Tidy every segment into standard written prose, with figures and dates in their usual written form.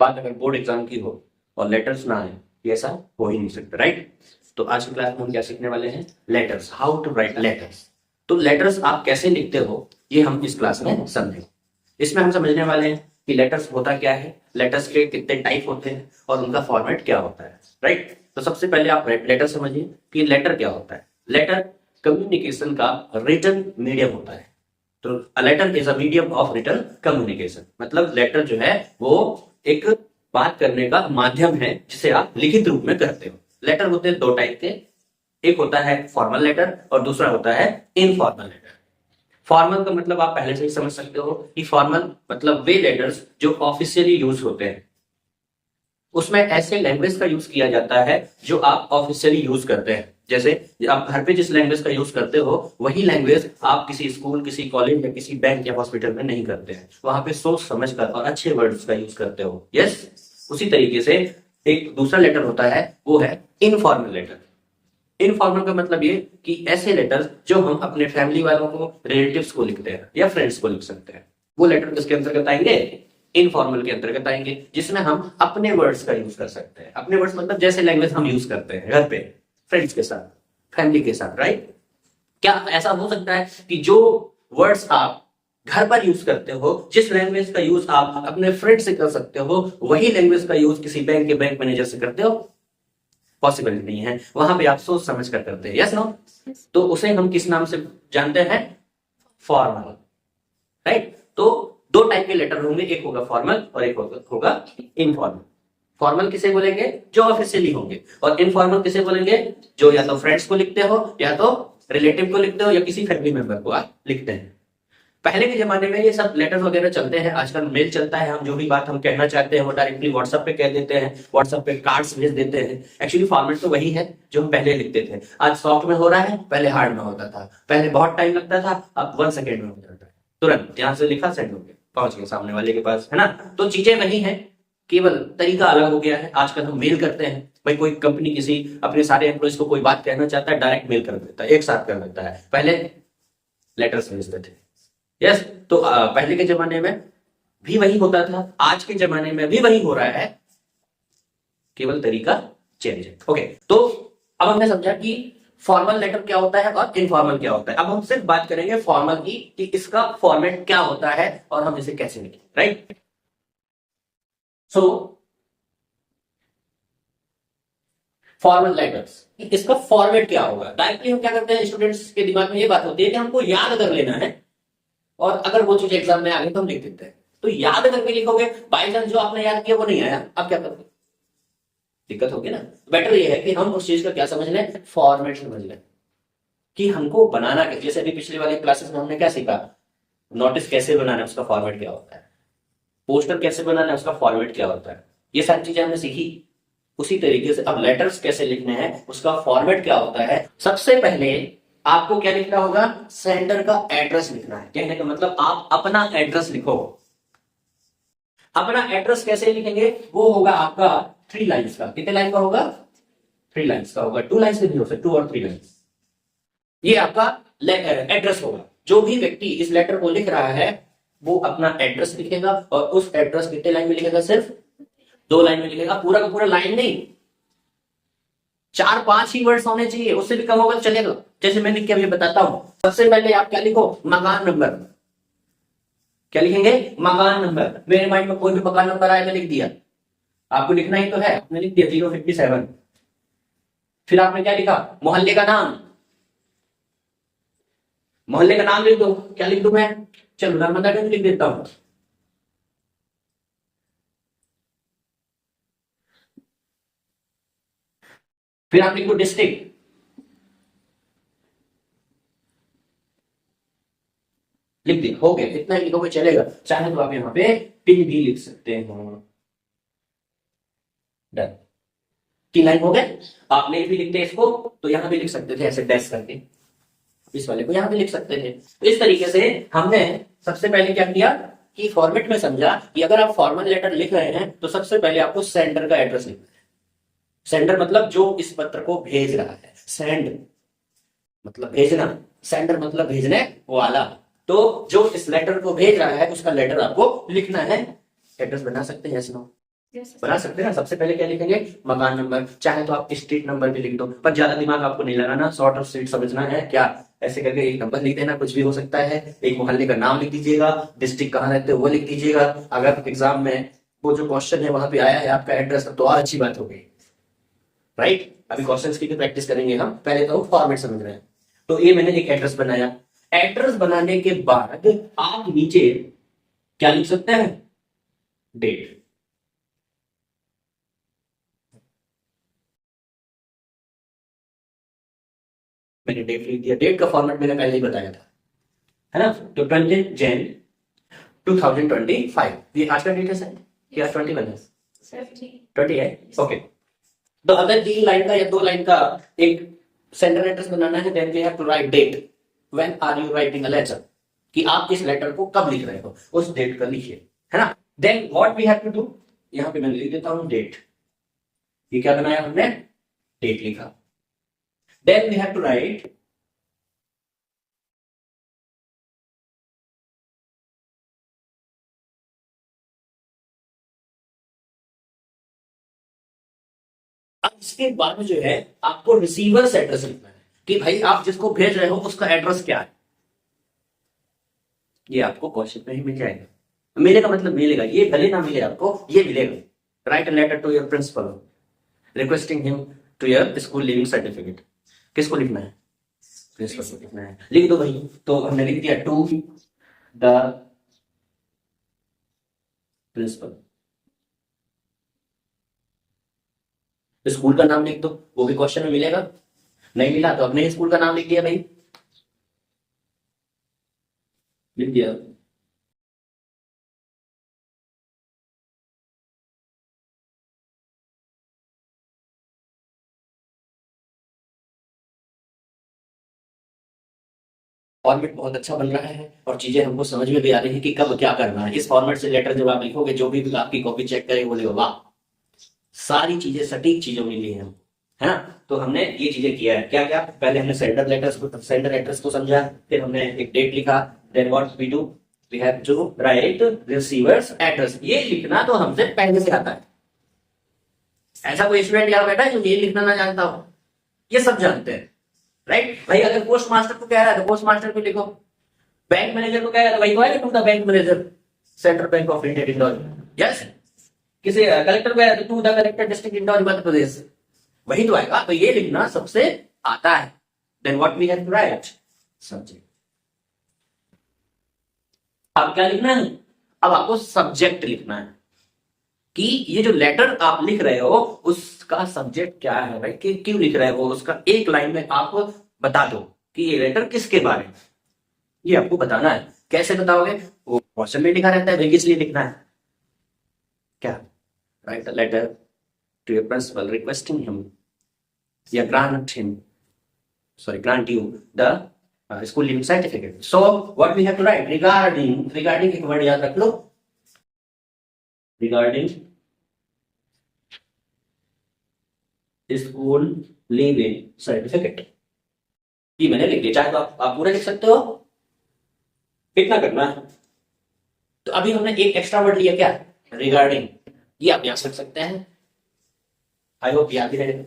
बात अगर board exam की हो और लेटर्स ना आए, ये ऐसा हो ही नहीं सकता, राइट। तो आज की क्लास में हम क्या सीखने वाले हैं, letters, how to write letters. तो लेटर्स आप कैसे लिखते हो ये हम इस क्लास में समझेंगे। इसमें हम समझने वाले हैं कि लेटर्स होता क्या है, लेटर्स के कितने टाइप होते हैं और उनका फॉर्मेट क्या होता है, राइट। तो सबसे पहले आप लेटर समझिए कि लेटर क्या होता है। लेटर कम्युनिकेशन का रिटन मीडियम होता है। तो a letter is a medium of written communication, मतलब लेटर जो है वो एक बात करने का माध्यम है जिसे आप लिखित रूप में करते हो। लेटर होते हैं दो टाइप के, एक होता है फॉर्मल लेटर और दूसरा होता है इनफॉर्मल लेटर। फॉर्मल का मतलब आप पहले से ही समझ सकते हो कि फॉर्मल मतलब वे लेटर्स जो ऑफिशियली यूज होते हैं, उसमें ऐसे लैंग्वेज का यूज किया जाता है जो आप ऑफिशियली यूज करते हैं। जैसे आप घर पे जिस लैंग्वेज का यूज करते हो वही लैंग्वेज आप किसी स्कूल, किसी कॉलेज या किसी बैंक या हॉस्पिटल में नहीं करते हैं। वहां पे सोच समझ कर और अच्छे वर्ड्स का यूज करते हो। यस, उसी तरीके से एक दूसरा लेटर होता है, वो है इनफॉर्मल लेटर। इनफॉर्मल का मतलब ये कि ऐसे लेटर्स जो हम अपने फैमिली वालों को, रिलेटिव्स को लिखते हैं या फ्रेंड्स को लिख सकते हैं, वो लेटर किसके अंतर्गत आएंगे, इनफॉर्मल के अंतर्गत आएंगे, जिसमें हम अपने वर्ड्स का यूज कर सकते हैं। अपने वर्ड्स मतलब जैसे लैंग्वेज हम यूज करते हैं घर पे, फ्रेंड्स के साथ, फैमिली के साथ, राइट। क्या ऐसा हो सकता है कि जो वर्ड्स आप घर पर यूज करते हो, जिस लैंग्वेज का यूज आप अपने फ्रेंड से कर सकते हो, वही लैंग्वेज का यूज किसी बैंक के बैंक मैनेजर से करते हो? पॉसिबल नहीं है। वहां पे आप सोच समझ कर करते हैं, यस नो। तो उसे हम किस नाम से जानते हैं, फॉर्मल, राइट। तो दो टाइप के लेटर होंगे, एक होगा फॉर्मल और एक होगा इनफॉर्मल। फॉर्मल किसे बोलेंगे, जो ऑफिशियली होंगे, और इनफॉर्मल किसे बोलेंगे, जो या तो फ्रेंड्स को लिखते हो या तो रिलेटिव को लिखते हो या किसी फैमिली मेंबर को आप लिखते हैं। पहले के जमाने में ये सब लेटर वगैरह चलते हैं, आजकल मेल चलता है। हम जो भी बात हम कहना चाहते हैं वो डायरेक्टली व्हाट्सएप पे कह देते हैं, व्हाट्सएप पे कार्ड्स भेज देते हैं। एक्चुअली फॉर्मेट तो वही है जो हम पहले लिखते थे। आज सॉफ्ट में हो रहा है, पहले हार्ड में होता था। पहले बहुत टाइम लगता था, अब 1 सेकेंड में हो जाता है, तुरंत यहां से लिखा सेंड हो गया, पहुंच गया सामने वाले के पास, है ना। तो चीजें वही है, केवल तरीका अलग हो गया है। आजकल हम मेल करते हैं, भाई कोई कंपनी किसी अपने सारे एम्प्लॉइज को कोई बात कहना चाहता है, डायरेक्ट मेल कर देता है, एक साथ कर देता है। पहले लेटर्स भेजते थे, यस। तो पहले के जमाने में भी वही होता था, आज के जमाने में भी वही हो रहा है, केवल तरीका चेंज है। ओके, तो अब हमने समझा कि फॉर्मल लेटर क्या होता है और इनफॉर्मल क्या होता है। अब हम सिर्फ बात करेंगे फॉर्मल की कि इसका फॉर्मेट क्या होता है और हम इसे कैसे लिखें, राइट। सो फॉर्मल लेटर्स, इसका फॉर्मेट क्या होगा। डायरेक्टली हम क्या करते हैं, स्टूडेंट्स के दिमाग में ये बात होती है कि हमको याद कर लेना है और अगर वो चीज एग्जाम में आ गई तो हम लिख देते हैं। तो याद करके लिखोगे, बाई चांस जो आपने याद किया वो नहीं आया, अब क्या करोगे, दिक्कत होगी ना। बेटर ये है कि हम उस चीज का क्या समझ लें, फॉर्मेट समझ लें कि हमको बनाना क्या। जैसे अभी पिछले वाली क्लासेस में हमने क्या सीखा, नोटिस कैसे बनाना है, उसका फॉर्मेट क्या होता है, पोस्टर कैसे बनाना है, उसका फॉर्मेट क्या होता है, ये सारी चीजें हमने सीखी। उसी तरीके से अब लेटर्स कैसे लिखने हैं, उसका फॉर्मेट क्या होता है। सबसे पहले आपको क्या लिखना होगा, सेंडर का एड्रेस लिखना है। कहने का मतलब आप अपना एड्रेस लिखो। अपना एड्रेस कैसे लिखेंगे, वो होगा आपका 3 लाइन्स का। कितने लाइन का होगा, 3 लाइन्स का होगा। 2 लाइन्स नहीं हो सकते, 2 और 3 लाइन्स। ये आपका एड्रेस होगा। जो भी व्यक्ति इस लेटर को लिख रहा है वो अपना एड्रेस लिखेगा और उस एड्रेस कितने लाइन में लिखेगा, सिर्फ 2 लाइन में लिखेगा। पूरा का पूरा लाइन नहीं, 4-5 ही वर्ड्स होने चाहिए, उससे भी कम होगा तो चलेगा। जैसे मैं लिख के अभी बताता हूं। सबसे पहले आप क्या लिखो, मकान नंबर। क्या लिखेंगे, मकान नंबर। मेरे माइंड में कोई भी मकान नंबर आया, मैं लिख दिया। आपको लिखना ही तो है, आपने लिख दिया 057। फिर आपने क्या लिखा, मोहल्ले का नाम। मोहल्ले का नाम लिख दो। क्या लिख दूं मैं, चलो नर्मदागंज लिख देता हूं। फिर आप लिखो डिस्ट्रिक्ट। लिख दिया, हो गया। इतना ही लिखोगे चलेगा। चाहे तो आप यहाँ पे पिन भी लिख सकते हो। डन, 3 लाइन हो गए। आपने भी लिखते इसको तो यहाँ भी लिख सकते थे ऐसे डैश करके, इस वाले को यहाँ भी लिख सकते थे। तो इस तरीके से हमने सबसे पहले क्या किया कि फॉर्मेट में समझा कि अगर आप फॉर्मल लेटर लिख रहे हैं तो सबसे पहले आपको सेंडर का एड्रेस लिखना है। सेंडर मतलब जो इस पत्र को भेज रहा है, सेंड मतलब भेजना, सेंडर मतलब भेजने वाला। तो जो इस लेटर को भेज रहा है उसका लेटर आपको लिखना है। एड्रेस बना सकते हैं, यस नो। बना सकते हैं ना। सबसे पहले क्या लिखेंगे, मकान नंबर, चाहे तो आप स्ट्रीट नंबर भी लिख दो, पर ज्यादा दिमाग आपको नहीं लगाना, शॉर्ट और स्वीट समझना है क्या। ऐसे करके एक नंबर लिख देना, कुछ भी हो सकता है। एक मोहल्ले का नाम लिख दीजिएगा, डिस्ट्रिक्ट कहाँ रहते हो वो लिख दीजिएगा। अगर एग्जाम में वो जो क्वेश्चन है वहां पे आया है आपका एड्रेस, तो और अच्छी बात हो गई, राइट। अभी क्वेश्चंस की भी प्रैक्टिस करेंगे हम, पहले तो फॉर्मेट समझ रहे हैं। तो ये मैंने एक एड्रेस बनाया। एड्रेस बनाने के बाद आप नीचे क्या लिख सकते हैं, डेट। मैंने डेट लिख दिया, डेट का फॉर्मेट मैंने पहले ही बताया था, है ना। तो 20 जैन 2025, ये आज का डेट है सर, क्या 21 है, 20 है, ओके। तो अगर 3 लाइन का या 2 लाइन का एक सेंडर एड्रेस बनाना है, then we have to write date, when are you writing a letter, कि आप इस लेटर को कब लिख रहे हो, उस डेट का लिखिए, है ना। Then what we have to do, यहां पे मैं लिख देता हूं डेट। ये क्या बनाया हमने, डेट लिखा। Then we have to write अब इसके बाद में जो है आपको रिसीवर्स एड्रेस लिखना है, कि भाई आप जिसको भेज रहे हो उसका एड्रेस क्या है। ये आपको क्वेश्चन में ही मिल जाएगा, मिलेगा मतलब मिलेगा, ये भले ना मिले आपको, ये मिलेगा। Write a letter to your principal requesting him to your school leaving certificate. किसको लिखना है, प्रिंसिपल को लिखना है, लिख दो भाई। तो हमने लिख दिया टू द प्रिंसिपल। स्कूल का नाम लिख दो, वो भी क्वेश्चन में मिलेगा। नहीं मिला तो अपने स्कूल का नाम लिख दिया भाई, लिख दिया। फॉर्मेट बहुत अच्छा बन रहा है और चीजें हमको समझ में भी आ रही है कि कब क्या करना है। इस फॉर्मेट से लेटर जब आप लिखोगे, जो भी आपकी कॉपी चेक करे बोले वाह, सारी चीजें सटीक चीजों में ली हैं, है ना। तो हमने ये चीजें किया है, क्या क्या, पहले हमने सेंडर एड्रेस को समझा, फिर हमने एक डेट लिखा। Then what we do, we have to write receiver's address. ये लिखना तो हमसे पहले से आता है, ऐसा कोई स्टूडेंट यहाँ बैठा है जो ये लिखना ना जानता हो, ये सब जानते हैं, राइट। भाई अगर पोस्ट मास्टर को कह रहा है तो पोस्ट मास्टर को लिखो, बैंक मैनेजर को कह रहा है भाई to the bank manager Central Bank of India Indore, yes. किसी कलेक्टर को कह रहा है to the collector district Indore Madhya Pradesh, वही तो आएगा। तो ये लिखना सबसे आता है। Then what we have to write, subject. अब क्या लिखना है, अब आपको सब्जेक्ट लिखना है, कि ये जो लेटर आप लिख रहे हो उसका सब्जेक्ट क्या है भाई, कि क्यों लिख रहे हो, उसका एक लाइन में आप बता दो कि ये लेटर किसके बारे में, ये आपको बताना है। कैसे बताओगे, वो क्वेश्चन में लिखा रहता है भाई किस लिए लिखना है, क्या, write a letter to your principal requesting him या grant you the school leaving certificate. So what we have to write, regarding एक वर्ड याद रख लो, रिगार्डिंग स्कूल लिविंग सर्टिफिकेट। ये मैंने लिख दिया, चाहे तो आप पूरा लिख सकते हो, इतना करना है। तो अभी हमने एक एक्स्ट्रा वर्ड लिया, क्या, रिगार्डिंग, ये आप याद रख सकते हैं, आई होप याद ही रहेगा।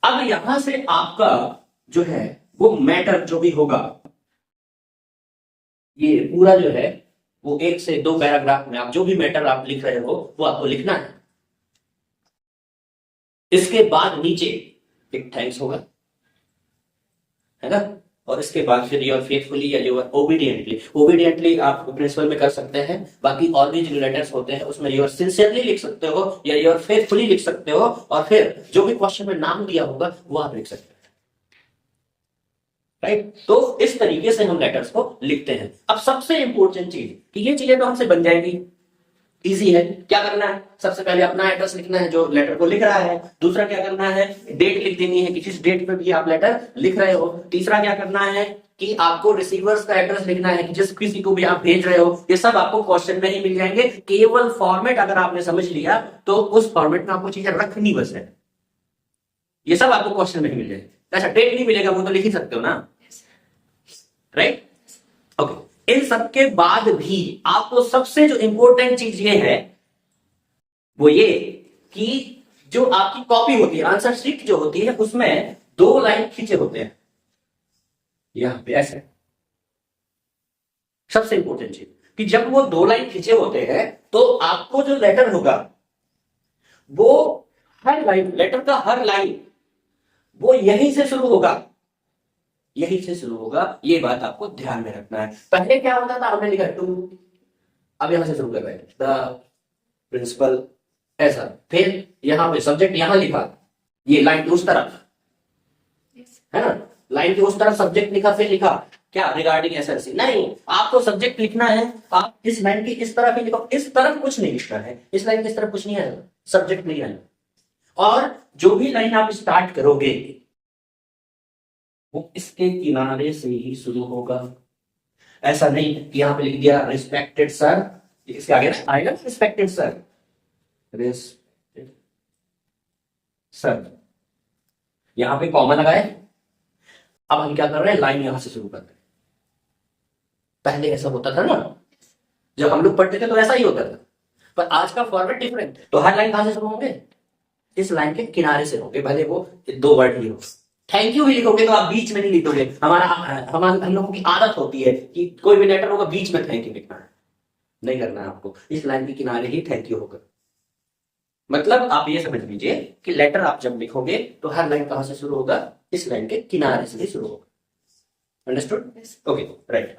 अब यहां से आपका जो है वो मैटर जो भी होगा, ये पूरा जो है वो 1 से 2 पैराग्राफ में आप जो भी मैटर आप लिख रहे हो वो आपको लिखना है। इसके बाद नीचे एक थैंक्स होगा, है ना, और इसके बाद फिर योर फेथफुली या योर ओबीडियंटली आप प्रिंसिपल में कर सकते हैं। बाकी और भी जो लेटर्स होते हैं उसमें योर सिंसियरली लिख सकते हो या योर फेथफुली लिख सकते हो, और फिर जो भी क्वेश्चन में नाम दिया होगा वो आप लिख सकते हैं, राइट। तो इस तरीके से हम लेटर्स को लिखते हैं। अब सबसे इंपॉर्टेंट चीज कि ये चीजें तो हमसे बन जाएंगी, इजी है। क्या करना है, सबसे पहले अपना एड्रेस लिखना है जो लेटर को लिख रहा है। दूसरा क्या करना है, डेट लिख देनी है कि किस डेट पे भी आप लेटर लिख रहे हो। तीसरा क्या करना है कि आपको रिसीवर्स का एड्रेस लिखना है कि जिस किसी को भी आप भेज रहे हो। ये सब आपको क्वेश्चन में ही मिल जाएंगे, केवल फॉर्मेट अगर आपने समझ लिया तो उस फॉर्मेट में आपको चीजें रखनी बस है। ये सब आपको क्वेश्चन में ही मिल जाएगा। अच्छा डेट नहीं मिलेगा वो तो लिख ही सकते हो ना, राइट, ओके। इन सब के बाद भी आपको सबसे जो इंपॉर्टेंट चीज ये है, वो ये कि जो आपकी कॉपी होती है, आंसर शीट जो होती है, उसमें 2 लाइन खींचे होते हैं यहां पे ऐसे। सबसे इंपॉर्टेंट चीज कि जब वो 2 लाइन खींचे होते हैं तो आपको जो लेटर होगा वो हर लाइन, लेटर का हर लाइन वो यहीं से शुरू होगा, यहीं से शुरू होगा। ये बात आपको ध्यान में रखना है। पहले क्या होता था, हमने लिखा टू, अब यहां से शुरू कर रहे हैं द प्रिंसिपल ऐसा, फिर यहां पे सब्जेक्ट यहां लिखा, ये लाइन की उस तरफ है ना, लाइन की उस तरफ सब्जेक्ट लिखा, फिर लिखा क्या रिगार्डिंग एसएलसी। नहीं, आपको सब्जेक्ट लिखना है, आप इस लाइन की इस तरफ ही लिखो, इस तरफ कुछ नहीं लिखना है, इस लाइन की इस तरफ कुछ नहीं है, सब्जेक्ट नहीं है। और जो भी लाइन आप स्टार्ट करोगे वो इसके किनारे से ही शुरू होगा। ऐसा नहीं कि यहां पे लिख दिया रिस्पेक्टेड सर, इसके आगे आएगा रिस्पेक्टेड सर, रिस्पेक्टेड सर, यहां पे कॉमा लगाए। अब हम क्या कर रहे हैं, लाइन यहां से शुरू कर रहे हैं। पहले ऐसा होता था ना, जब हम लोग पढ़ते थे तो ऐसा ही होता था, पर आज का फॉर्मेट डिफरेंट। तो हर लाइन कहां से शुरू होंगे, इस लाइन के किनारे से होंगे, भले वो 2 वर्ड ही हो। थैंक यू भी लिखोगे तो आप बीच में नहीं लिखोगे। हम लोगों की आदत होती है कि कोई भी लेटर होगा बीच में थैंक यू लिखना है, नहीं करना है आपको, इस लाइन के किनारे ही थैंक यू होगा। मतलब आप ये समझ लीजिए कि लेटर आप जब लिखोगे तो हर लाइन कहां से शुरू होगा, इस लाइन के किनारे से ही शुरू होगा। अंडरस्टूड? Okay, right.